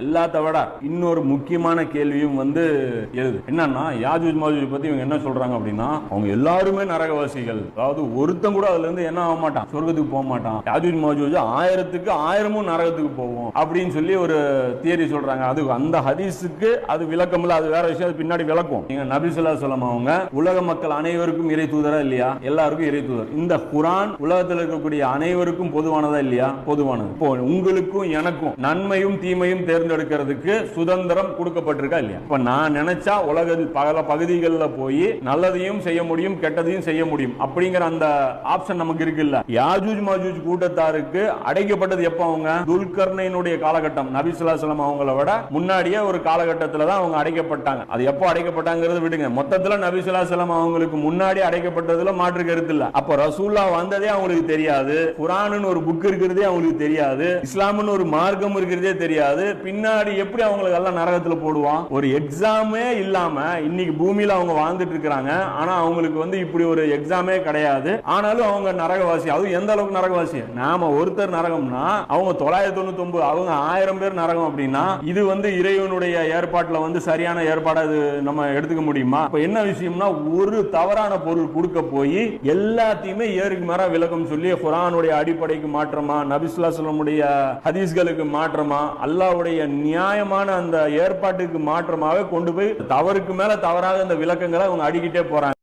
எல்லாத்த விட இன்னொரு முக்கியமான கேள்வியும் எழுது. என்னன்னா யாஜூஜ் மாஜூஜ் பத்தி இவங்க என்ன சொல்றாங்க அப்படின்னா, அவங்க எல்லாருமே நரகவாசிகள். அதாவது ஒருத்தன் கூட அதுல இருந்து என்ன ஆக மாட்டான், சொர்க்கத்துக்கு போக மாட்டான். யாஜூஜ் மாஜூஜ் 1000க்கு 1000 நரகத்துக்கு போவோம் அப்படின்னு சொல்லி ஒரு தியரி சொல்றாங்க. அது அந்த ஹதீஸுக்கு அது விளக்கம் இல்ல, அது வேற விஷயம், அது பின்னாடி விளக்கும். நீங்க நபி ஸல்லல்லாஹு அலைஹி வஸல்லம் அவங்க உலக மக்கள் அனைவருக்கும் இறை தூதரா இல்லையா? எல்லாருக்கும் இறை தூதர். இந்த குர்ஆன் உலகத்தில் இருக்கக்கூடிய அனைவருக்கும் பொதுவானதா இல்லையா? பொதுவானது. இப்போ உங்களுக்கும் எனக்கும் நன்மையும் தீமையும் தேர்ந்தெடுக்கிறதுக்கு சுதந்திரம் கொடுக்கப்பட்டிருக்கா இல்லையா? இப்ப நான் நினைச்சா உலகத்தில் பல பகுதிகளில் போய் நல்லதையும் செய்ய முடியும், கெட்டதையும் செய்ய முடியும் அப்படிங்கிற அந்த ஆப்ஷன் நமக்கு இருக்கு இல்ல? யாஜூஜ் மாஜூஜ் கூட்டத்தாருக்கு அடைக்கப்பட்டது எப்ப? அவங்க துல்கர்னைனுடைய காலகட்டம், நபி ஸல்லல்லாஹு அலைஹி வஸல்லம் அவங்கள விட முன்னாடியே ஒரு காலகட்டத்தில் தான் அவங்க அடைக்கப்பட்டாங்க. அது எப்போ அடைக்கப்பட்டாங்கிறது விடுங்க, மொத்தத்தில் நபி ஸல்லல்லாஹு அலைஹி வஸல்லம் அவங்களுக்கு முன்னாடி அடைக்கப்பட்டதுல மாற்று கருத்து இல்ல. அப்ப ரசூலுல்லாஹ் வந்ததே அவங்களுக்கு தெரியாது, குர்ஆன் ஒரு புக் இருக்கிறதே அவங்களுக்கு தெரியாது, இஸ்லாம்னு ஒரு மார்க்கம் இருக்கிறதே தெரியாது. பின்னாடி எப்படி அவங்களுக்கு எல்லாம் நரகத்துல போடுவான்? ஒரு எக்ஸாமே இல்லாம இன்னைக்கு பூமியில அவங்க வாழ்ந்துட்டு இருக்காங்க. ஆனா அவங்களுக்கு இப்படி ஒரு எக்ஸாமே கிடையாது. ஆனாலும் அவங்க நரகவாசி. அது எந்த அளவுக்கு நரகவாசி? நாம ஒருத்தர் நரகம்னா அவங்க 999, அவங்க 1000 பேர் நரகம் அப்படின்னா இது இறைவனுடைய ஏற்பாட்டுல சரியான ஏற்பாடு அது நம்ம எடுத்துக்க முடியுமா? இப்ப என்ன விஷயம்னா, ஒரு தவறான பொருள் கொடுக்க போய் எல்லாத்தையுமே ஏருக்கு மேல விளக்கம் சொல்லி குர்ஆனுடைய அடிப்படைக்கு மாற்றமா, நபி ஸல்லல்லாஹு அலைஹி வஸல்லம் ஹதீஸ்களுக்கு மாற்றமா, அல்லாஹ்வுடைய நியாயமான அந்த ஏற்பாட்டுக்கு மாற்றமாக கொண்டு போய் தவறுக்கு மேல தவறாக அந்த விளக்கங்களை அவங்க அடிக்கிட்டே போறாங்க.